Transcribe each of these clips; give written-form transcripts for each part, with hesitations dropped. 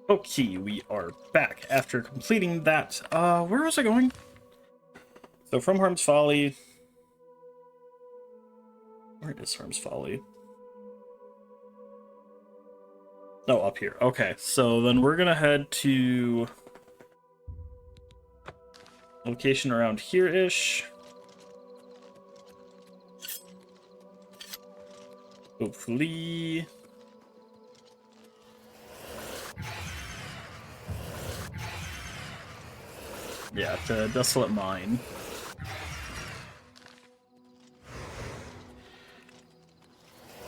Okay, we are back after completing that. Where was I going? So from Harm's Folly. Where is Harm's Folly? Oh, up here. Okay, so then we're gonna head to location around here-ish. Hopefully. Yeah, the Desolate Mine.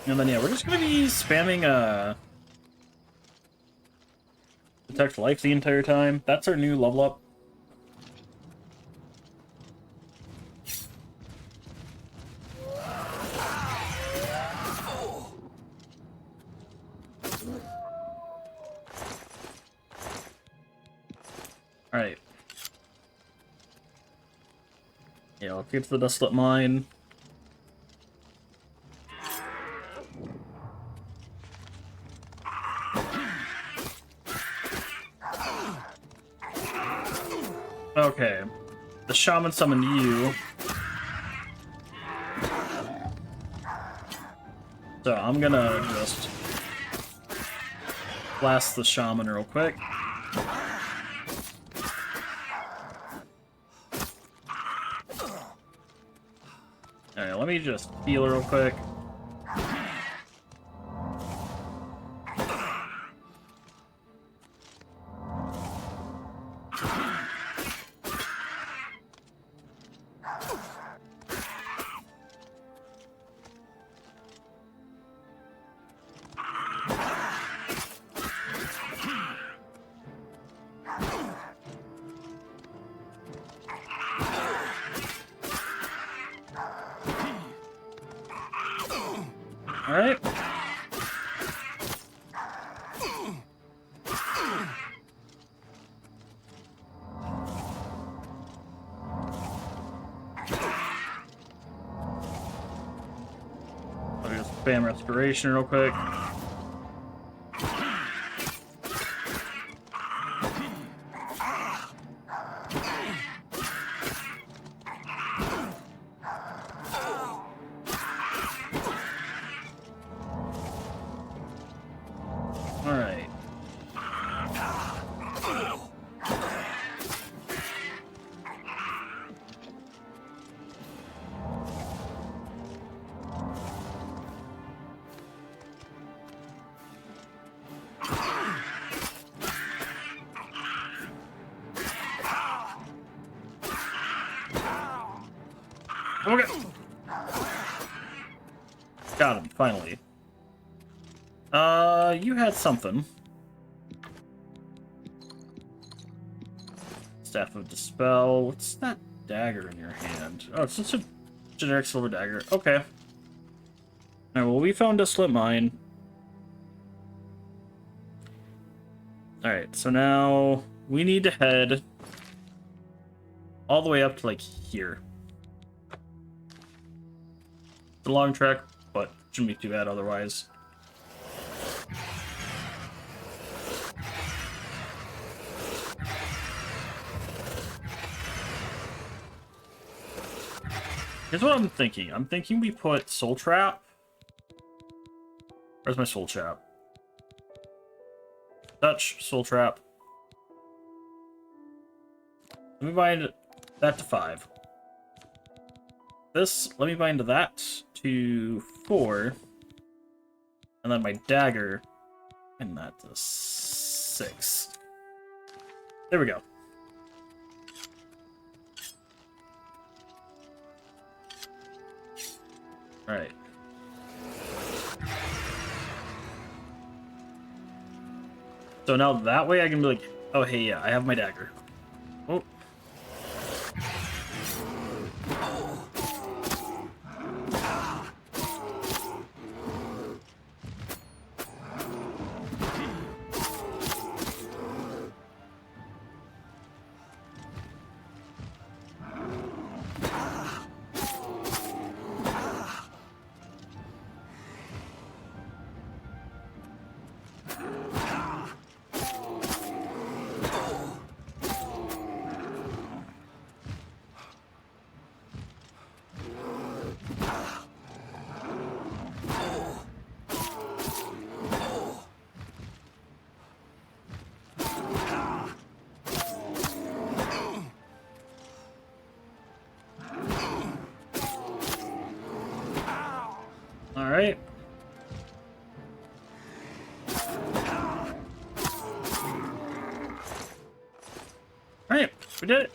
And then, yeah, we're just gonna be spamming, Detect Life the entire time. That's our new level up. Alright. Yeah, let's get to the Desolate Mine. Okay. The shaman summoned you. So I'm gonna just blast the shaman real quick. Alright, let me just heal real quick. Alright. I'll just spam restoration real quick. Alright. Okay. Got him, finally. You had something. Staff of Dispel. What's that dagger in your hand? Oh, it's just a generic silver dagger. Okay. Alright, well, we found Desolate Mine. Alright, so now we need to head all the way up to, like, here. It's a long trek, but shouldn't be too bad otherwise. Here's what I'm thinking. I'm thinking we put Soul Trap. Where's my Soul Trap? Touch, Soul Trap. Let me bind that to 5. This, let me bind that to 4. And then my dagger, and that to 6. There we go. Alright. So now that way I can be like, oh hey, yeah, I have my dagger. Oh. Alright. Alright, we did it.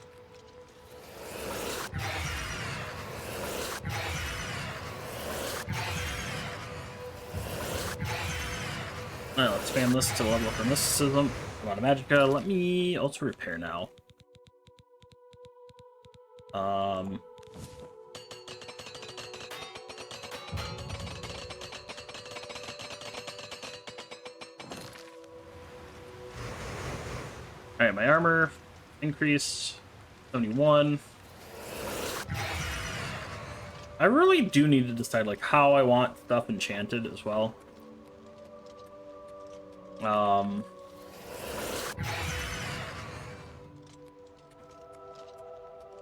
Alright, let's spam this to level up our mysticism. A lot of magicka. Let me also repair now. Alright, my armor increased 71. I really do need to decide like how I want stuff enchanted as well.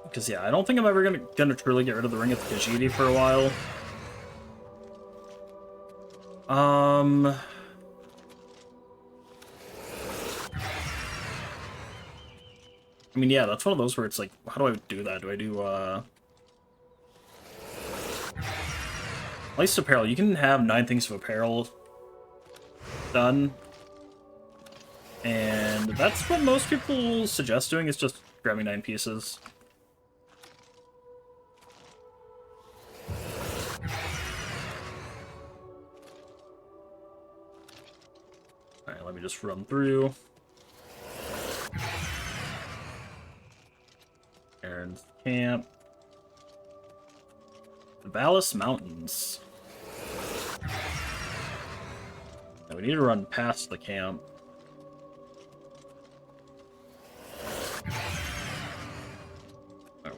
Because yeah, I don't think I'm ever gonna truly get rid of the Ring of the Khajiit for a while. I mean, yeah, that's one of those where it's like, how do I do that? Do I do, Licensed apparel. You can have 9 things of apparel done. And that's what most people suggest doing, is just grabbing 9 pieces. Alright, let me just run through. Aaron's camp. The Ballast Mountains. Now we need to run past the camp. Oh.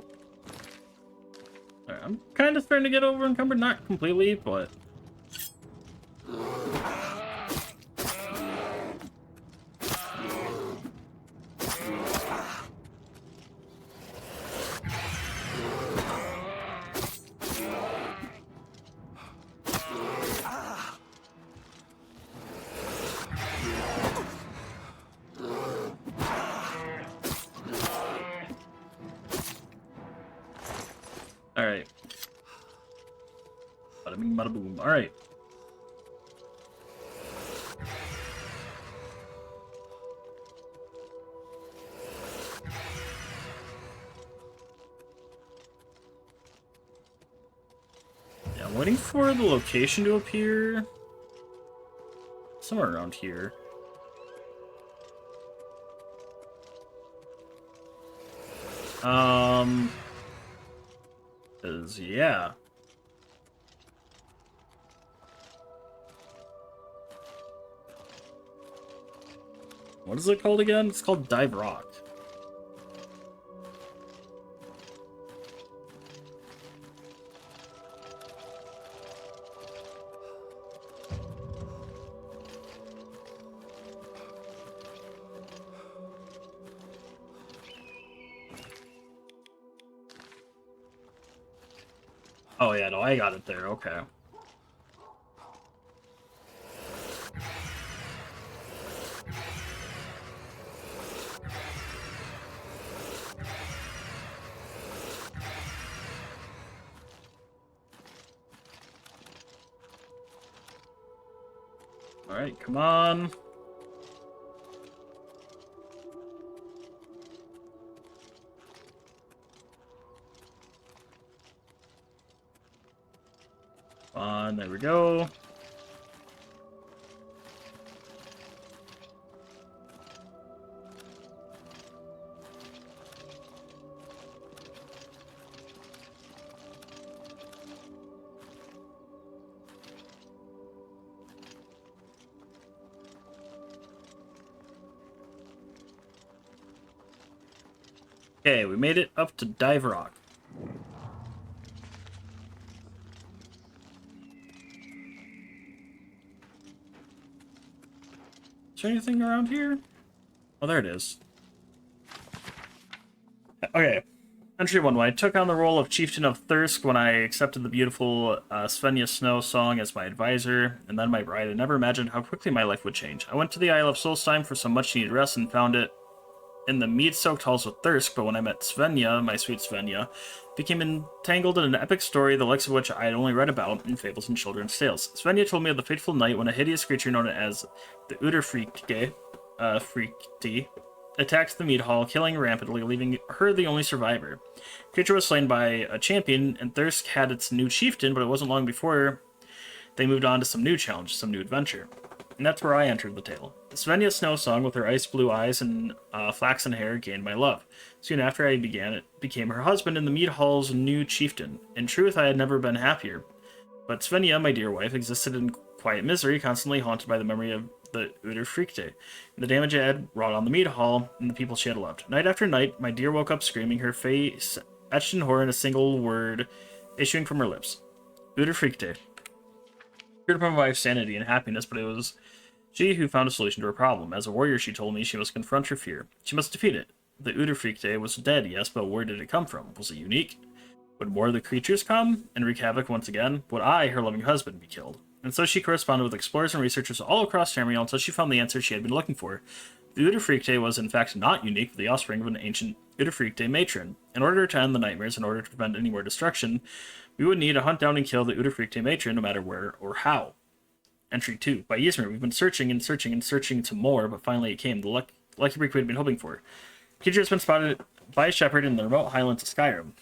Alright, I'm kind of starting to get over encumbered, not completely, but... Alright. Bada bing, bada boom. Alright. Yeah, I'm waiting for the location to appear. Somewhere around here. Yeah. What is it called again? It's called Dive Rock. Oh yeah, no, I got it there, okay. Alright, come on. There we go. Okay, we made it up to Dive Rock. Is there anything around here? Oh, there it is. Okay. Entry 1. When I took on the role of Chieftain of Thirsk, when I accepted the beautiful Svenja Snow song as my advisor, and then my bride, I never imagined how quickly my life would change. I went to the Isle of Solstheim for some much-needed rest and found it in the mead-soaked halls with thirst, but when I met Svenja, my sweet Svenja, became entangled in an epic story the likes of which I had only read about in fables and children's tales. Svenja told me of the fateful night when a hideous creature known as the Freakty, attacked the mead hall, killing rampantly, leaving her the only survivor. The creature was slain by a champion, and Thirsk had its new chieftain, but it wasn't long before they moved on to some new challenge, some new adventure. And that's where I entered the tale. Svenja Snowsong, with her ice-blue eyes and flaxen hair, gained my love. Soon after I began, it became her husband and the mead hall's new chieftain. In truth, I had never been happier. But Svenja, my dear wife, existed in quiet misery, constantly haunted by the memory of the Uderfrikte, and the damage it had wrought on the mead hall and the people she had loved. Night after night, my dear woke up screaming, her face etched in horror in a single word issuing from her lips. Uderfrikte. Feared upon my wife's sanity and happiness, but it was she who found a solution to her problem. As a warrior, she told me she must confront her fear. She must defeat it. The Uderfrikte was dead, yes, but where did it come from? Was it unique? Would more of the creatures come and wreak havoc once again? Would I, her loving husband, be killed? And so she corresponded with explorers and researchers all across Tamriel until she found the answer she had been looking for. The Uderfrikte was in fact not unique, but the offspring of an ancient Uderfrikte matron. In order to end the nightmares, in order to prevent any more destruction, we would need to hunt down and kill the Uderfrikte matron no matter where or how. Entry 2. By Ysmir, we've been searching and searching and searching to more, but finally it came, the lucky break we had been hoping for. The creature has been spotted by a shepherd in the remote highlands of Skyrim.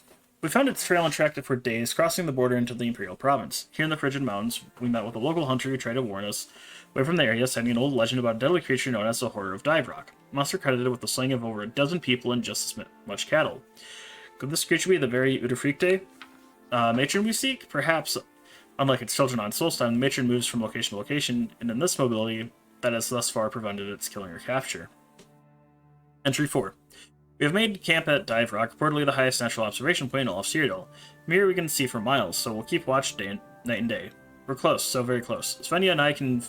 We found its trail and tracked it for days, crossing the border into the Imperial Province. Here in the frigid mountains, we met with a local hunter who tried to warn us away from the area, citing an old legend about a deadly creature known as the Horror of Dive Rock. A monster credited with the slaying of over a dozen people and just as much cattle. Could this creature be the very Uderfrikte matron we seek? Perhaps. Unlike its children on Solstheim, the matron moves from location to location, and in this mobility, that has thus far prevented its killing or capture. Entry 4. We have made camp at Dive Rock, reportedly the highest natural observation point in all of Cyrodiil. From here we can see for miles, so we'll keep watch night and day. We're close, so very close. Svenja and I can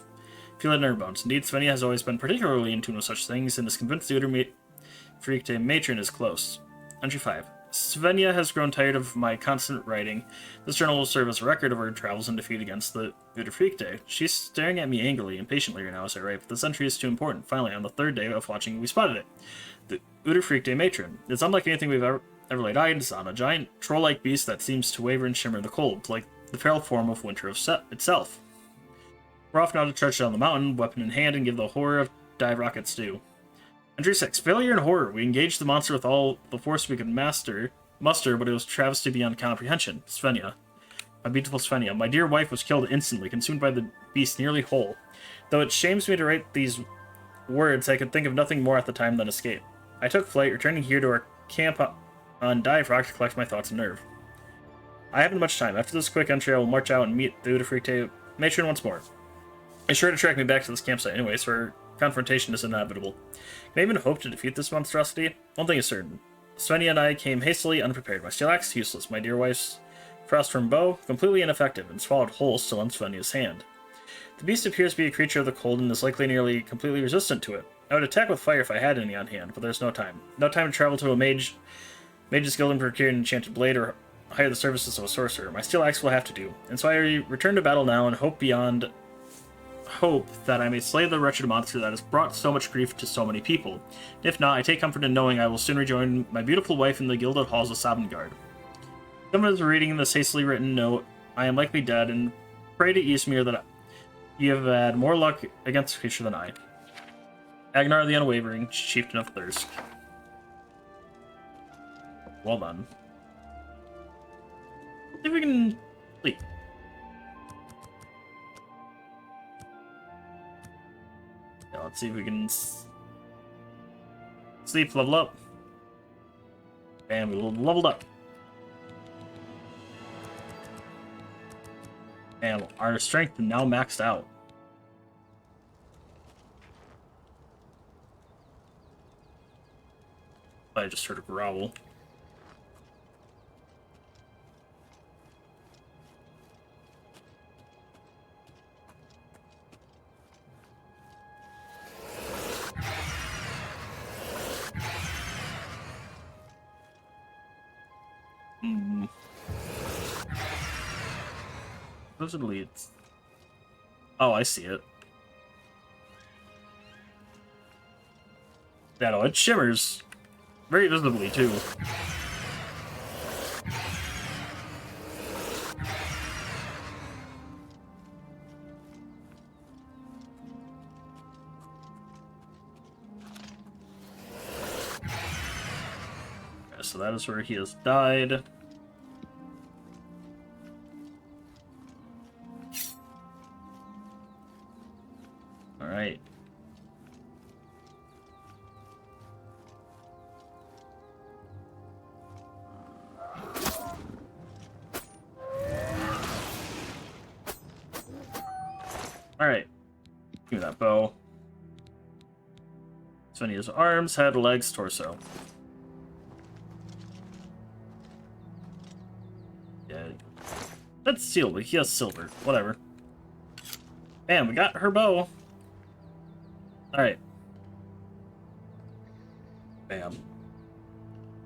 feel it in our bones. Indeed, Svenja has always been particularly in tune with such things, and is convinced the Uderfrikte matron is close. Entry 5. Svenja has grown tired of my constant writing. This journal will serve as a record of her travels and defeat against the Uderfrikte. She's staring at me angrily, impatiently right now as I write, but this entry is too important. Finally, on the third day of watching, we spotted it. The Uderfrikte matron. It's unlike anything we've ever laid eyes on, a giant troll-like beast that seems to waver and shimmer in the cold, like the feral form of winter itself. We're off now to trudge down the mountain, weapon in hand, and give the horror of Dive Rock its due. Entry 6. Failure and horror. We engaged the monster with all the force we could muster, but it was travesty beyond comprehension. Svenja. My beautiful Svenja. My dear wife was killed instantly, consumed by the beast nearly whole. Though it shames me to write these words, I could think of nothing more at the time than escape. I took flight, returning here to our camp on Dive Rock to collect my thoughts and nerve. I haven't much time. After this quick entry, I will march out and meet the Uderfrikte matron once more. It's sure to track me back to this campsite anyway, so our confrontation is inevitable. Can I even hope to defeat this monstrosity? One thing is certain. Svenja and I came hastily, unprepared. My steel axe, useless. My dear wife's frost-firm bow, completely ineffective, and swallowed whole still in Svenja's hand. The beast appears to be a creature of the cold and is likely nearly completely resistant to it. I would attack with fire if I had any on hand, but there's no time. No time to travel to a mage's guild and procure an enchanted blade or hire the services of a sorcerer. My steel axe will have to do, and so I return to battle now and hope beyond hope that I may slay the wretched monster that has brought so much grief to so many people. If not, I take comfort in knowing I will soon rejoin my beautiful wife in the gilded halls of Sovngarde. Someone is reading this hastily written note. I am likely dead, and pray to Ysmir that you have had more luck against the creature than I. Agnar the Unwavering, Chieftain of Thirsk. Well done. See if we can sleep. Yeah, let's see if we can sleep, level up. And we leveled up. And our strength is now maxed out. I just heard a growl. Those are the leads. Oh, I see it. Yeah, no, it shimmers. Very visibly, too. Okay, so that is where he has died. Alright. Alright. Give me that bow. So he has arms, head, legs, torso. Yeah. That's steel, but he has silver. Whatever. Bam, we got her bow. Alright. Bam.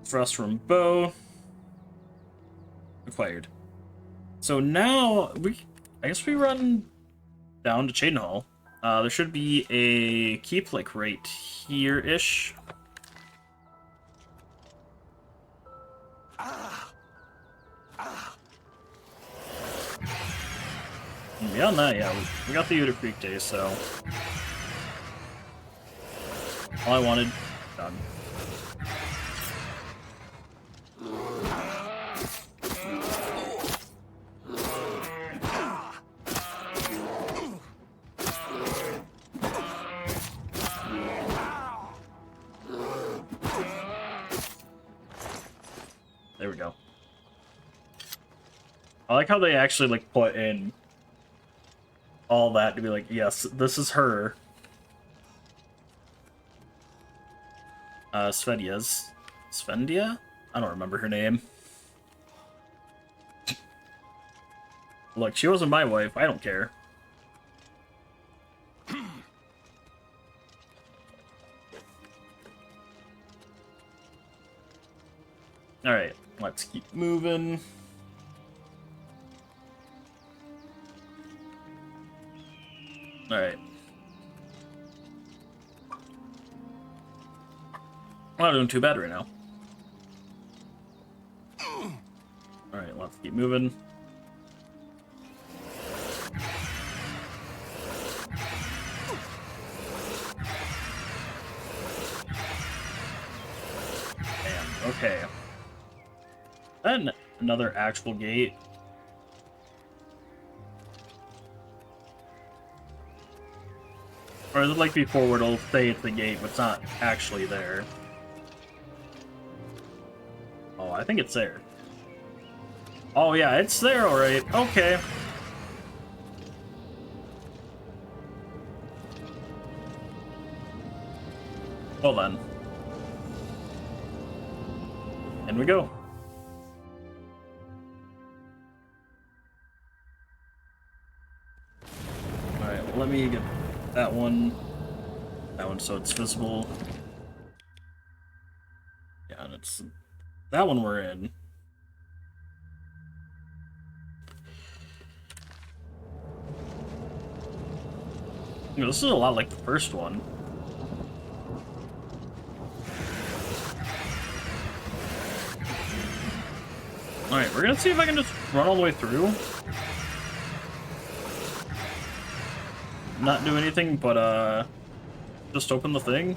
Thrust from bow. Acquired. So now, I guess we run down to Cheydinhal. There should be a keep, like, right here-ish. And beyond that, yeah, we got the Uda Creek Day, so... all I wanted, done. There we go. I like how they actually, like, put in all that to be like, yes, this is her. Svendia? I don't remember her name. Look, she wasn't my wife. I don't care. Alright, let's keep moving. Alright. I'm not doing too bad right now. Alright, let's keep moving. Damn, okay. Then another actual gate. Or is it like before where it'll say it's the gate, but it's not actually there? Oh, I think it's there. Oh yeah, it's there, alright. Okay. Well then. In we go. Alright, well, let me get that one so it's visible. Yeah, and it's that one we're in. You know, this is a lot like the first one. Alright, we're gonna see if I can just run all the way through. Not do anything but, just open the thing.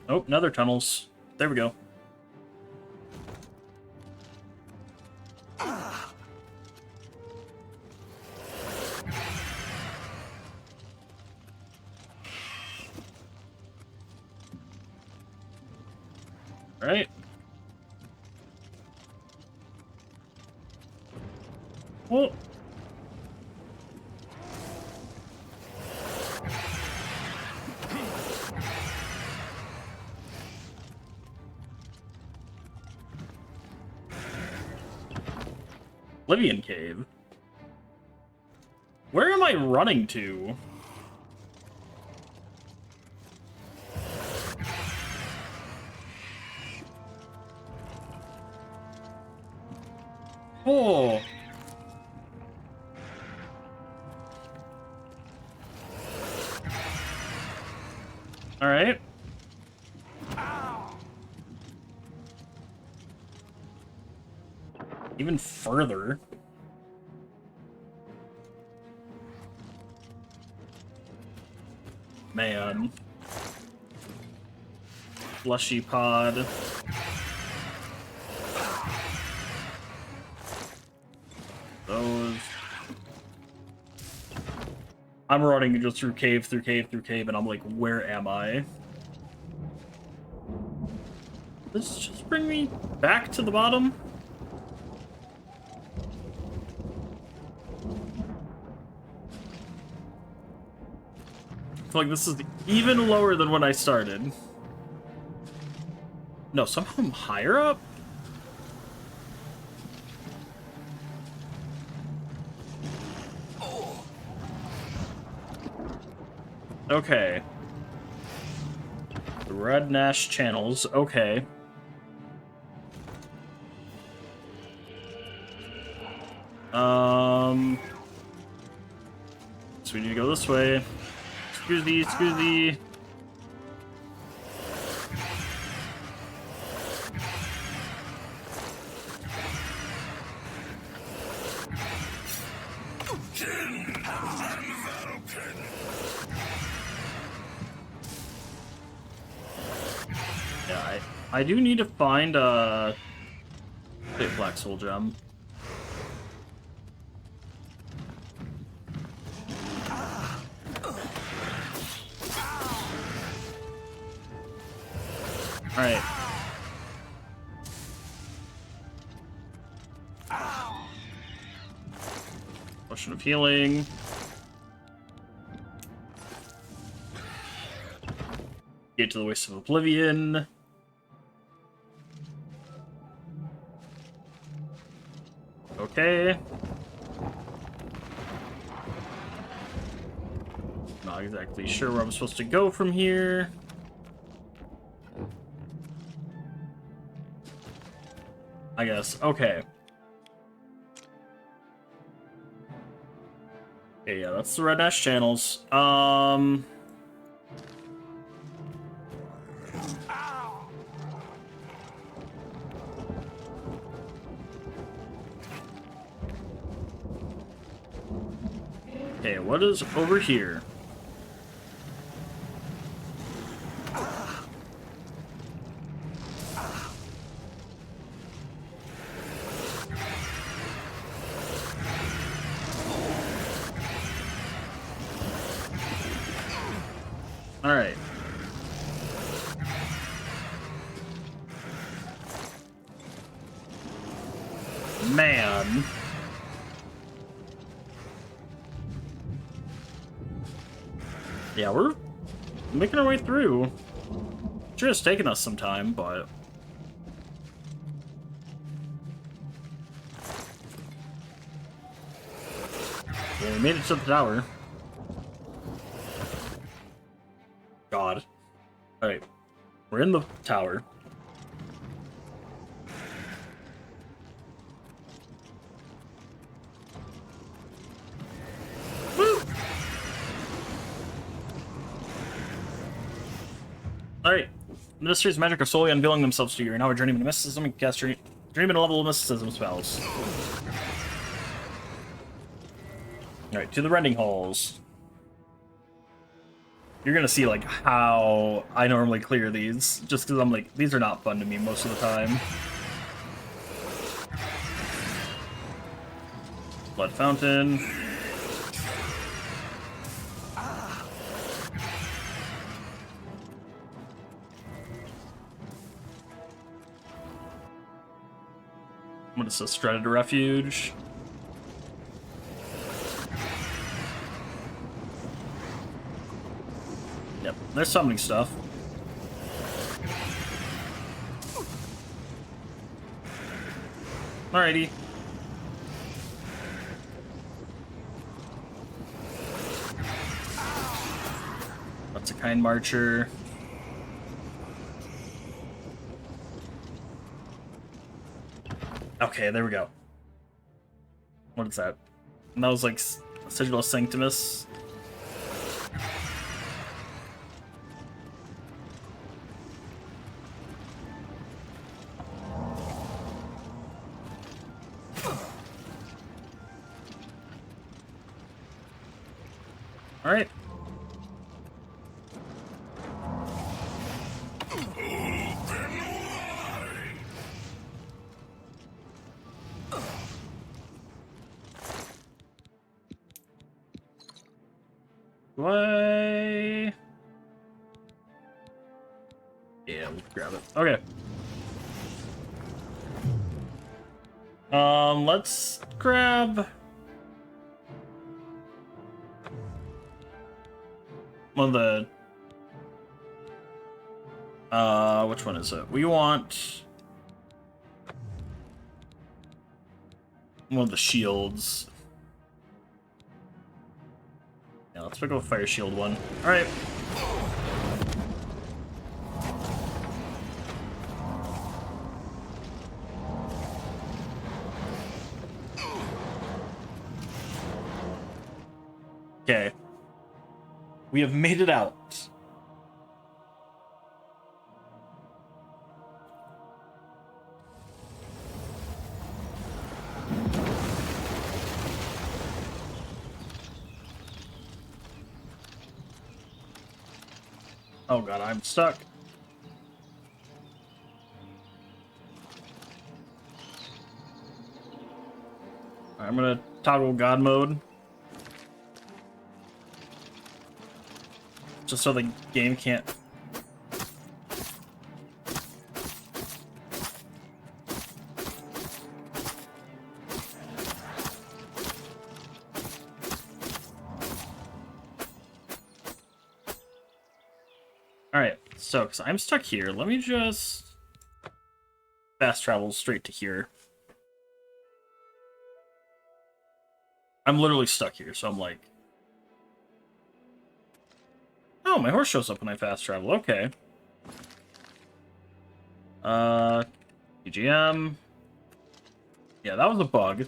Oh, nether tunnels. There we go. Right. Well. Oblivion Cave. Where am I running to? Oh. All right. Even further. Man. Fleshy pod. Those. I'm running just through cave, through cave, through cave, and I'm like, where am I? Does this just bring me back to the bottom? I feel like this is even lower than when I started. No, somehow I'm higher up? Okay. The Red Nash channels, okay. So we need to go this way. Excuse me, excuse me. Yeah, I do need to find a black soul gem. Alright. Potion of healing. Get to the Waste of Oblivion. Okay. Not exactly sure where I'm supposed to go from here. I guess. Okay. Okay, yeah, that's the Red Nash channels. Okay, what is over here? All right. Man. Yeah, we're making our way through. Sure, it's taken us some time, but... yeah, we made it to the tower. God. Alright. We're in the tower. Woo! Alright. Ministries of magic are slowly unveiling themselves to you. Now we're journeying into mysticism and cast dream and a level of mysticism spells. Alright, to the rending halls. You're gonna see, like, how I normally clear these, just because I'm like, these are not fun to me most of the time. Blood fountain. What is this? Dreaded refuge. Yep, there's summoning stuff. Alrighty. That's a kind marcher. Okay, there we go. What is that? And that was like Sigil Sanctimus. All right. Why? Yeah, we'll grab it. Okay. Let's grab one of the which one is it? We want one of the shields. Yeah, let's pick up a fire shield one. All right. Okay. We have made it out. Oh god, I'm stuck. I'm gonna toggle God mode. Just so the game can't... Alright, so, because I'm stuck here, let me just fast travel straight to here. I'm literally stuck here, so I'm like... Oh, my horse shows up when I fast travel, okay. PGM. Yeah, that was a bug.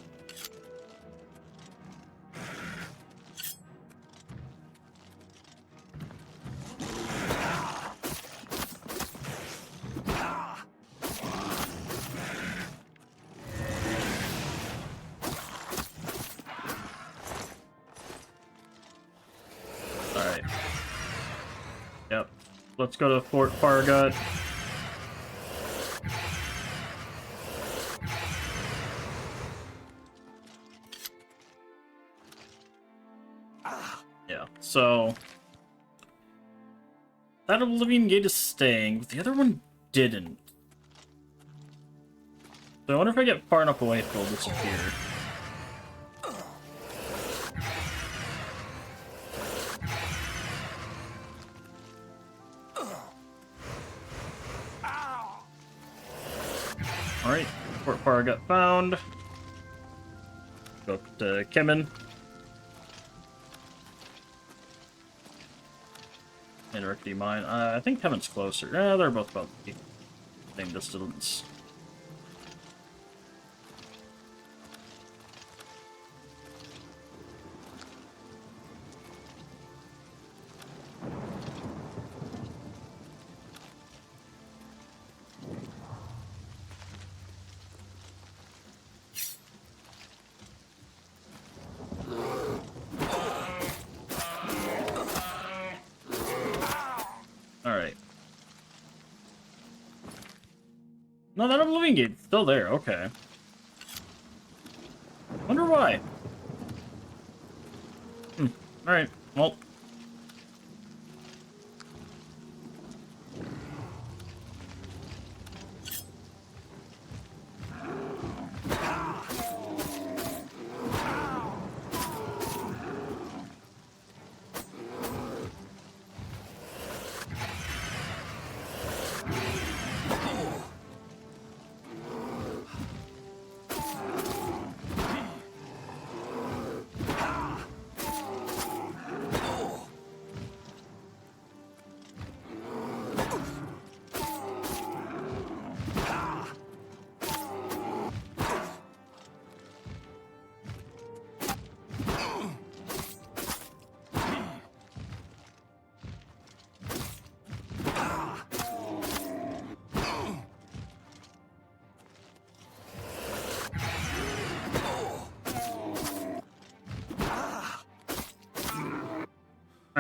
Alright. Yep. Let's go to Fort Farragut. Yeah, so... That Oblivion Gate is staying, but the other one didn't. So I wonder if I get far enough away if it'll disappear. Alright, Fort Farragut found. Go up to Kemen. And Rickety Mine. I think Kemen's closer. Yeah, they're both about the same distance. Alright. No, that Oblivion Gate's still there, okay. Wonder why. Alright, well.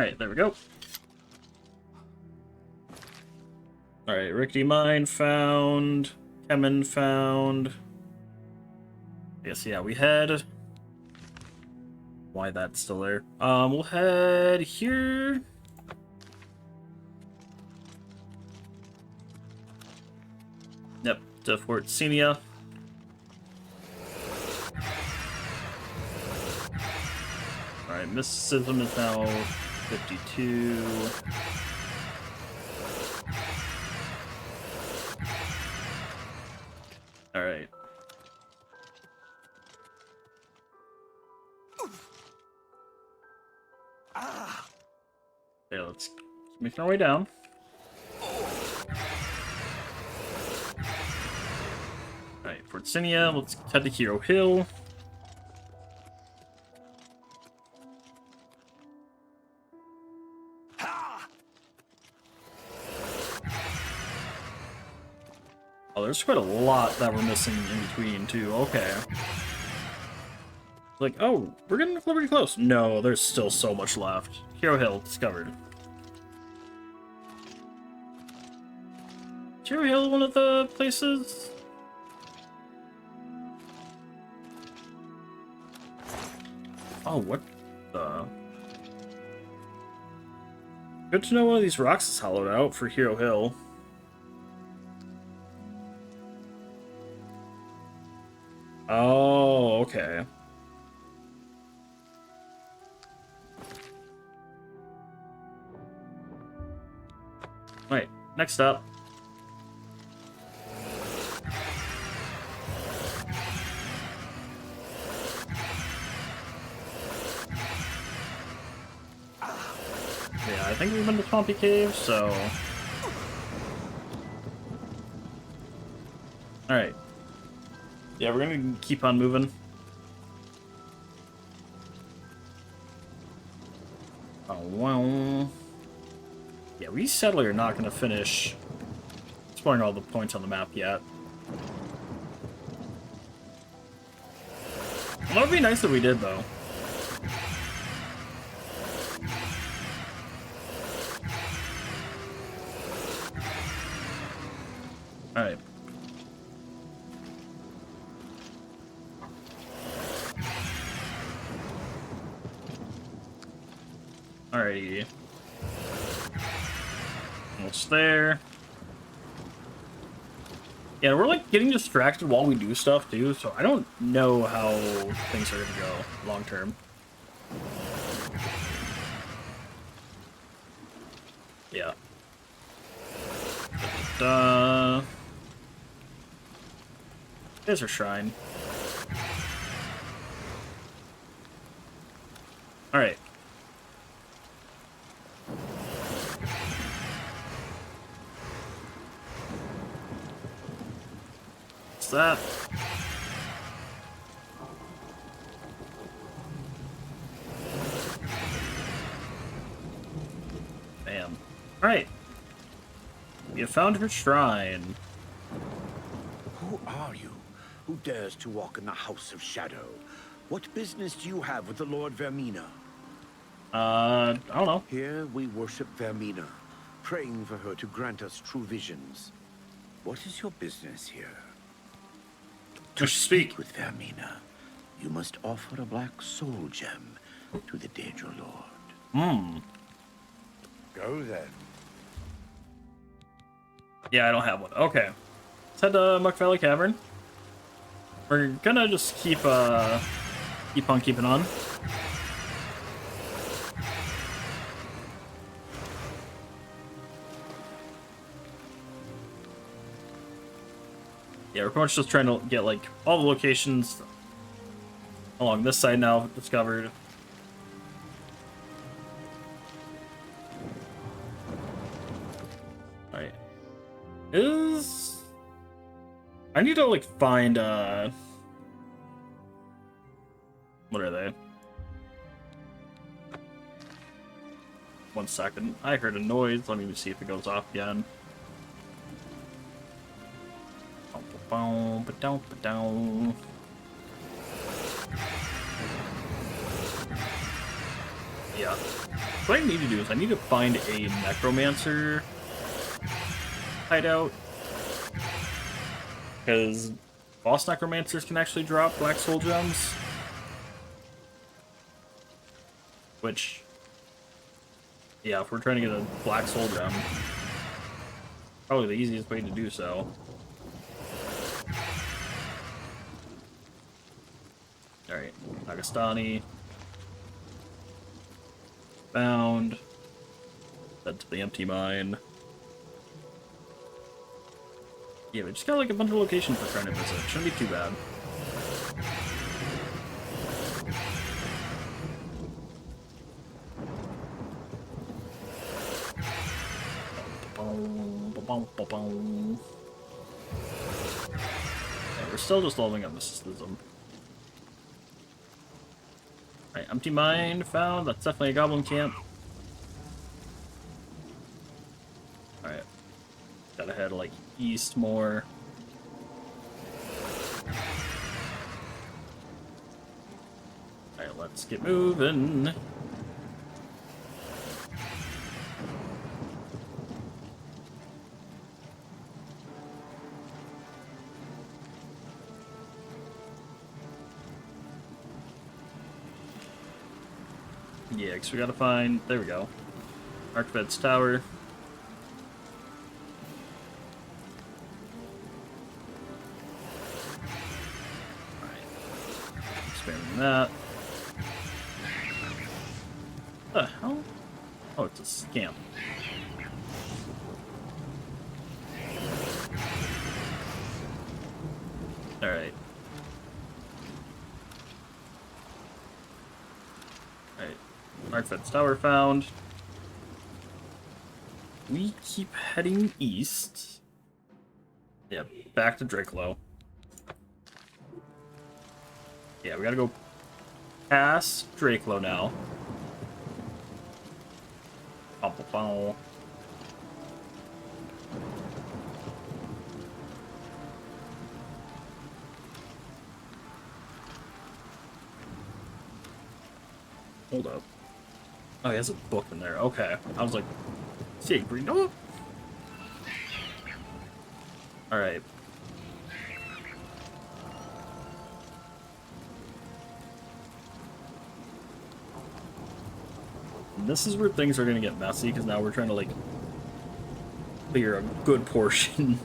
Alright, there we go. Alright, Rickety Mine found. Kemen found. Yes, yeah, we head. Why that's still there? We'll head here. Yep, to Fort Senia. Alright, mysticism is now 52. Alright. Okay, let's make our way down. Alright, Fort Senia, let's head to Hero Hill. Oh, there's quite a lot that we're missing in between, too. Okay. Like, oh, we're getting pretty close. No, there's still so much left. Hero Hill discovered. Is Hero Hill one of the places? Oh, what the... Good to know one of these rocks is hollowed out for Hero Hill. Oh, okay. Right, next up. Yeah, I think we've been to Swampy Cave, so... Alright. Yeah, we're gonna keep on moving. Oh, wow. Yeah, we sadly are not gonna finish exploring all the points on the map yet. Well, that would be nice if we did, though. Alright. Alrighty. Almost there. Yeah, we're like getting distracted while we do stuff too, so I don't know how things are gonna go long term. Yeah. Da-da-da. There's our shrine. Alright. What's that? Bam. Alright. You found her shrine. Who are you? Who dares to walk in the House of Shadow? What business do you have with the Lord Vermina? I don't know. Here we worship Vermina, praying for her to grant us true visions. What is your business here? To speak with Vermina, you must offer a black soul gem to the Daedra Lord. Go then. Yeah, I don't have one. Okay. Let's head to Muck Valley Cavern. We're gonna just keep on keeping on. Yeah, we're pretty much just trying to get like all the locations along this side now discovered. Alright. I need to like find what are they? 1 second. I heard a noise. Let me see if it goes off again. Yeah. what I need to do is I need to find a necromancer hideout. Because boss necromancers can actually drop black soul gems. Which, yeah, if we're trying to get a black soul gem, probably the easiest way to do so. Alright, Nagastani. Found. Head to the empty mine. Yeah, we just got like a bunch of locations we're trying to visit. Shouldn't be too bad. Yeah, we're still just leveling up mysticism. Alright, empty mine found. That's definitely a goblin camp. Alright. Gotta head like east more. Alright, let's get moving. Yeah, because we gotta find... There we go. Archved's Tower. Alright. Expanding that. What the hell? Oh, it's a scam. Alright. Archved's Tower found. We keep heading east. Yeah, back to Drakelow. Yeah, we gotta go past Drakelow now. Hold up. Oh, he has a book in there. Okay. I was like, see, green note? Alright. This is where things are gonna get messy, because now we're trying to, like, clear a good portion.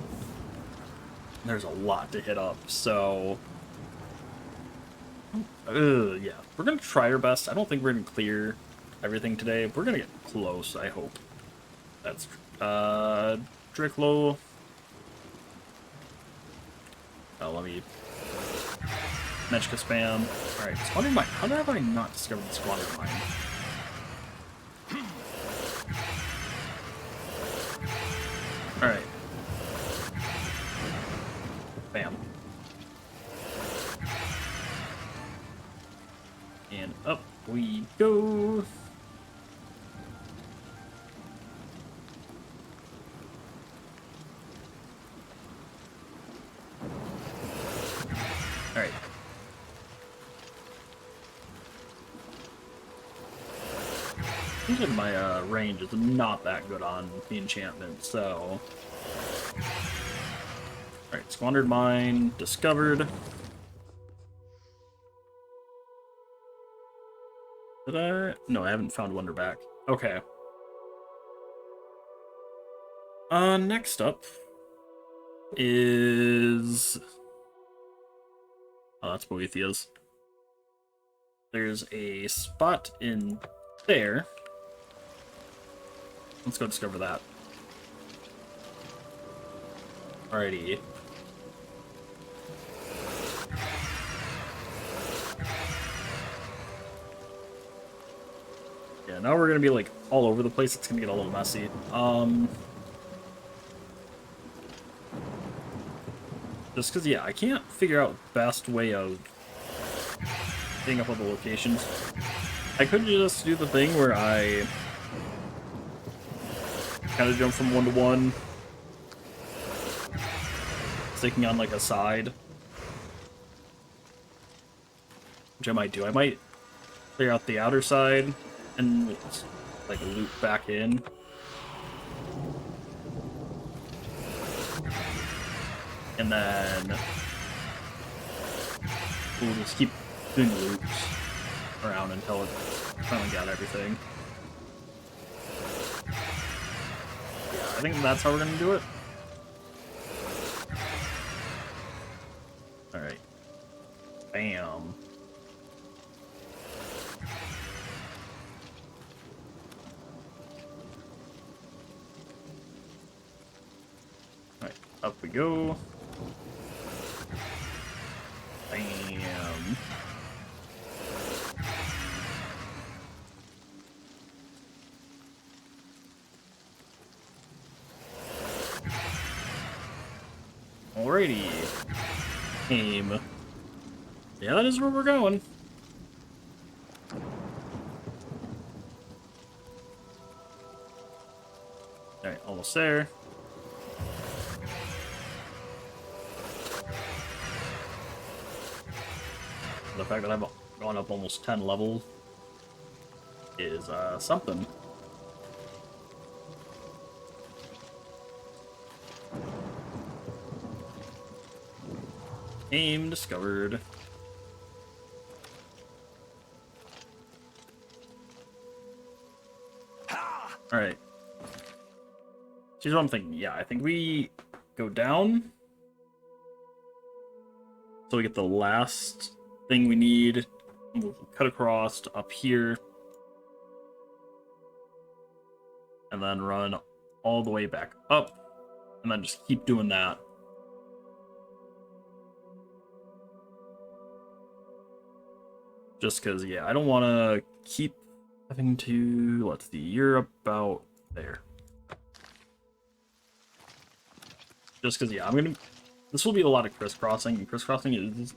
There's a lot to hit up, so... yeah. We're gonna try our best. I don't think we're gonna clear everything today. We're gonna get close, I hope. That's Drakelow. Oh, let me Mechka spam. Alright, Squandered Mine. How have I not discovered the Squandered Mine? Alright. Bam. And up we go. Alright. Seems like my range is not that good on the enchantment, so... Alright, Squandered Mine, discovered. Did I? No, I haven't found Wonderback. Okay. Next up is... Oh, that's Boethia's. There's a spot in there. Let's go discover that. Alrighty. Yeah, now we're gonna be like all over the place. It's gonna get a little messy. Just because, yeah, I can't figure out best way of getting up all the locations. I could just do the thing where I kind of jump from one to one, sticking on like a side, which I might do. I might clear out the outer side and like loop back in. And then we'll just keep doing loops around until it finally got everything. Yeah, I think that's how we're gonna do it. Alright. Bam. Alright, up we go. Bam. Alrighty. Aim. Yeah, that is where we're going. Alright, almost there. The fact that I've gone up almost 10 levels is something. Aim discovered. Alright. Here's what I'm thinking. Yeah, I think we go down. So we get the last thing we need. We'll cut across to up here. And then run all the way back up. And then just keep doing that. Just because, yeah, I don't want to keep having to... Let's see, you're about there. Just because, yeah, I'm going to... This will be a lot of crisscrossing, and crisscrossing is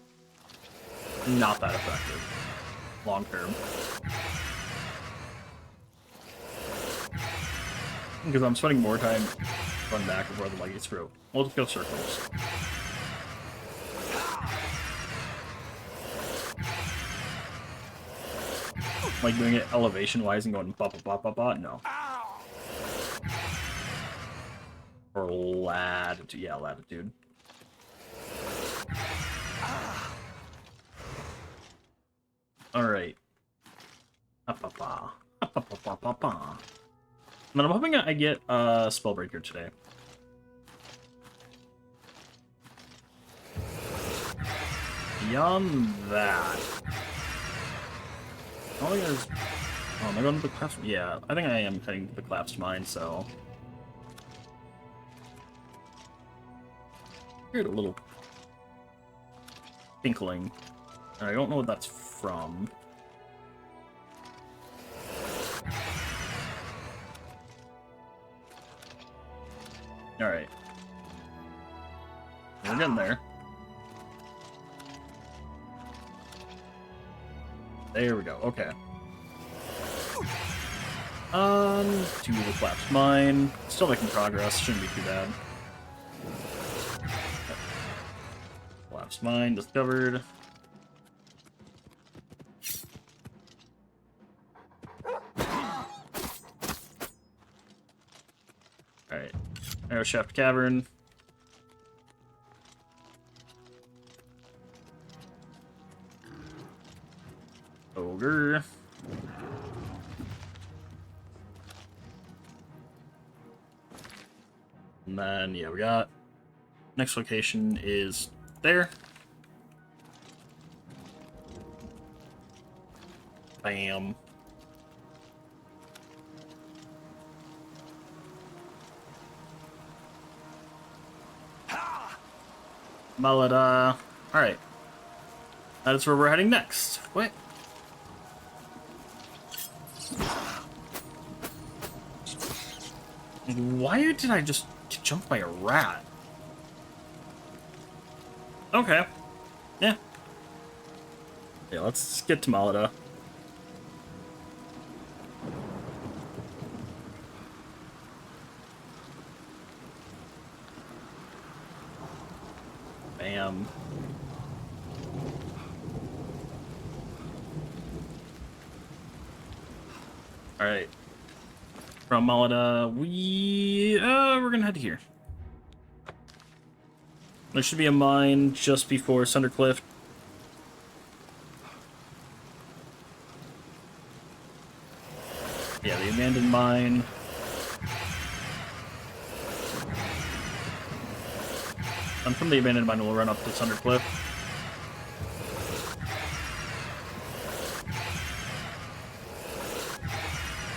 not that effective long term. Because I'm spending more time running back before the leg gets through. We'll just go circles. Like doing it elevation-wise and going ba ba ba ba ba, no. Or latitude, yeah, latitude. Alright. And then I'm hoping I get a Spellbreaker today. Beyond that... I don't think there's... Oh, am I going to the collapse? Yeah, I think I am heading to the collapsed mine, so... I heard a little... tinkling. I don't know what that's from. Alright. We're getting there. There we go, okay. To the collapsed mine. Still making progress, shouldn't be too bad. Collapsed mine discovered. Alright. Arrow Shaft Cavern. Ogre. And then, yeah, we got... Next location is there. Bam. Malada. Alright. That is where we're heading next. What? Why did I just get jumped by a rat? Okay. Yeah. Yeah, let's get to Malada. Bam. Alright. From Malada, we're gonna head here. There should be a mine just before Sundercliff. Yeah, the abandoned mine. And from the abandoned mine, we'll run up to Sundercliff.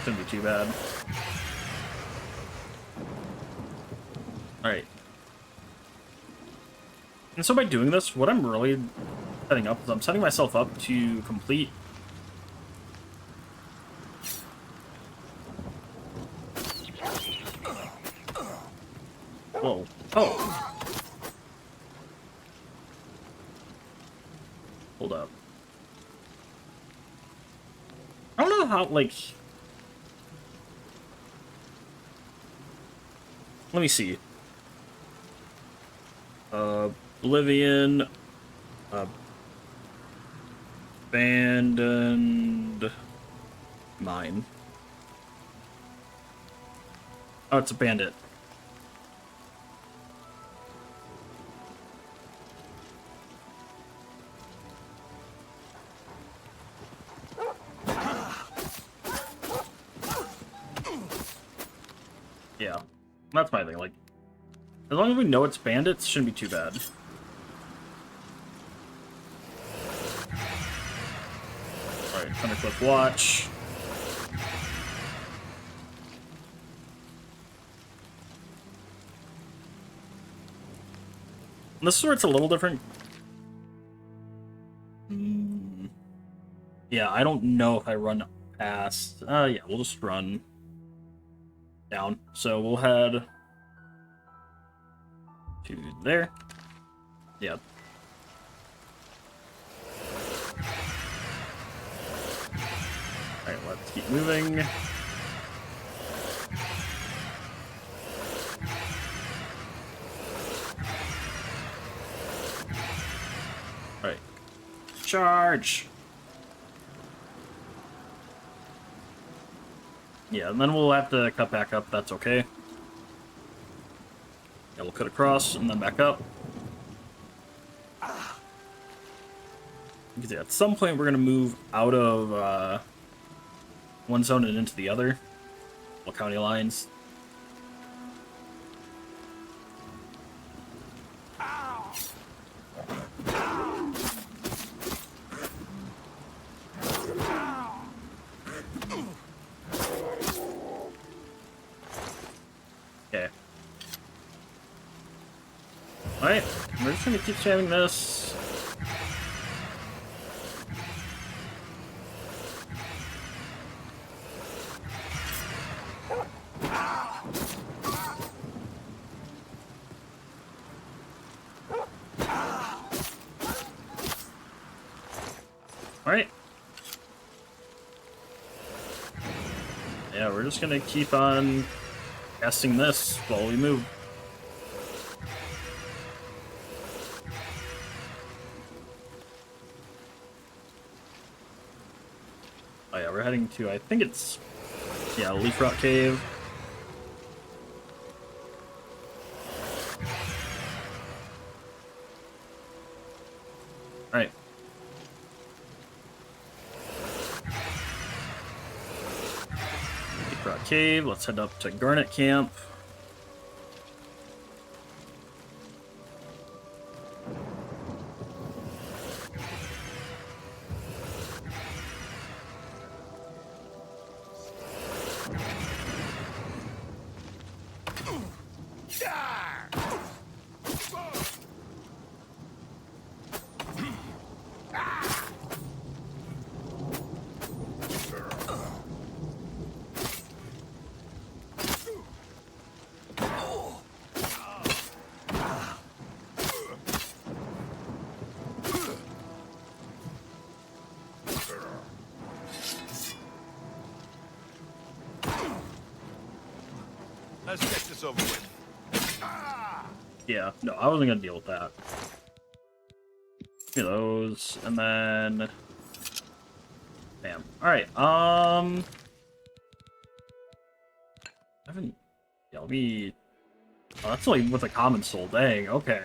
Shouldn't be too bad. Alright. And so by doing this, what I'm really setting up is I'm setting myself up to complete... Whoa. Oh! Hold up. I don't know how, like... Let me see. Oblivion... Abandoned... Mine. Oh, it's a bandit. Yeah, that's my thing, like, as long as we know it's bandits, shouldn't be too bad. Alright, Thundercliff Watch. And this is where it's a little different. Yeah, I don't know if I run past... yeah, we'll just run down. So we'll head to there. Yeah. Alright, let's keep moving. Alright. Charge! Yeah, and then we'll have to cut back up, that's okay. Yeah, we'll cut across and then back up. Because yeah, at some point we're going to move out of one zone and into the other. Well, county lines. Okay. Alright, we're just gonna keep spamming this. Alright. Yeah, we're just gonna keep on casting this while we move. Oh yeah, we're heading to, I think it's, yeah, Leaf Rock Cave. Alright. Leaf Rock Cave, let's head up to Garnet Camp. Let's get this over with. Yeah, no, I wasn't gonna deal with that. Give me those, and then... Bam. Alright, haven't... Yeah, let me... Oh, that's only with a common soul. Dang, okay.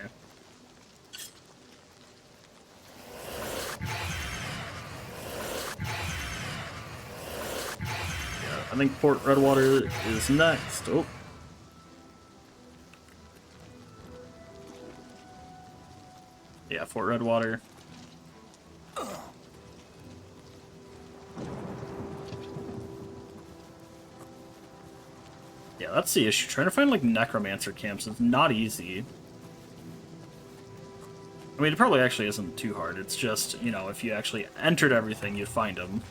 Yeah, I think Fort Redwater is next. Oh. Yeah, Fort Redwater. Yeah, that's the issue. Trying to find, like, necromancer camps is not easy. I mean, it probably actually isn't too hard. It's just, you know, if you actually entered everything, you'd find them.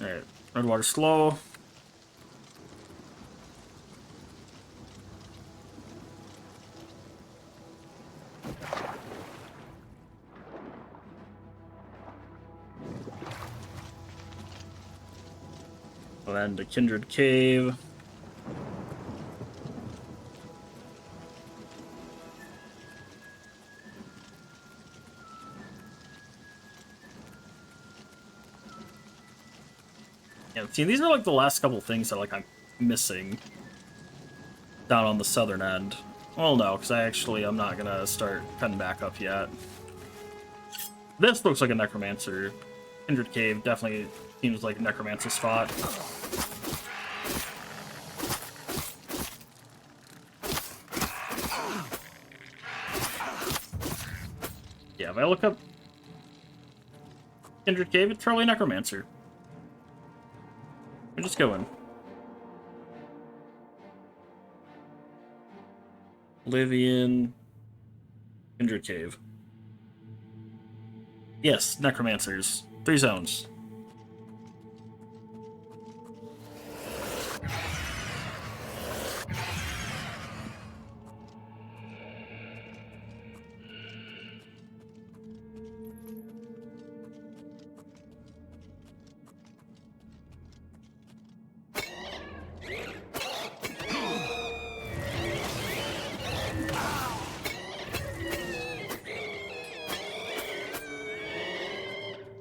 Alright, Redwater slow. And the Kindred Cave. Yeah, see, these are like the last couple things that like I'm missing down on the southern end. Well, no, because I'm not gonna start cutting back up yet. This looks like a necromancer. Kindred Cave definitely seems like a necromancer spot. Yeah, if I look up Kindred Cave, it's probably a necromancer. We're just going. Oblivion, Kindred Cave. Yes, necromancers. 3 zones.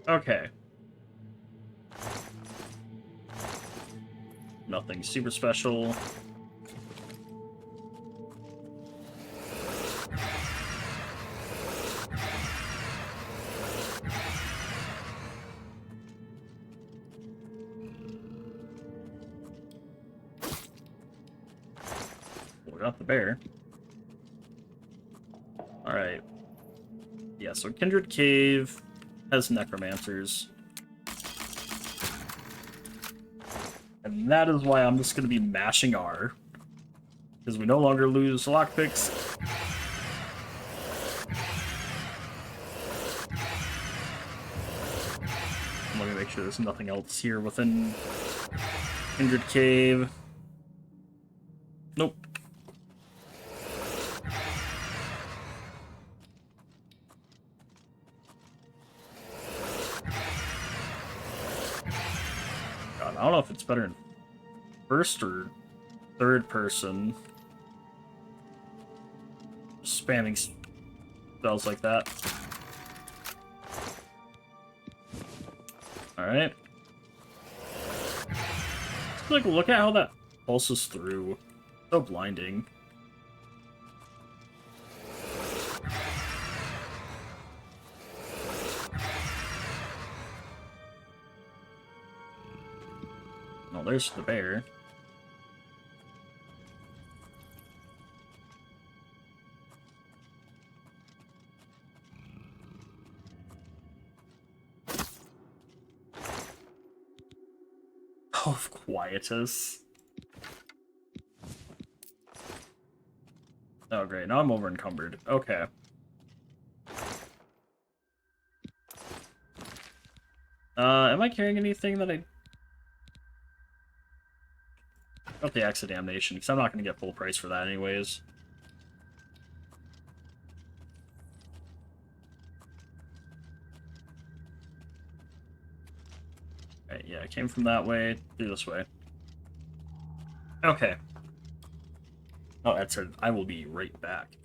Okay. Nothing super special. We got the bear. Alright. Yeah, so Kindred Cave has necromancers. And that is why I'm just going to be mashing R. Because we no longer lose lockpicks. Let me make sure there's nothing else here within Kindred Cave. Nope. God, I don't know if it's better in first or third person. Spamming spells like that. Alright. Like, look at how that pulses through. So blinding. Oh, there's the bear. Oh, quietus. Oh, great. Now I'm over encumbered. Okay. Am I carrying anything that I... Got the Axe of Damnation, because I'm not going to get full price for that anyways. Alright, yeah, I came from that way, through this way. Okay. Oh, that said, I will be right back.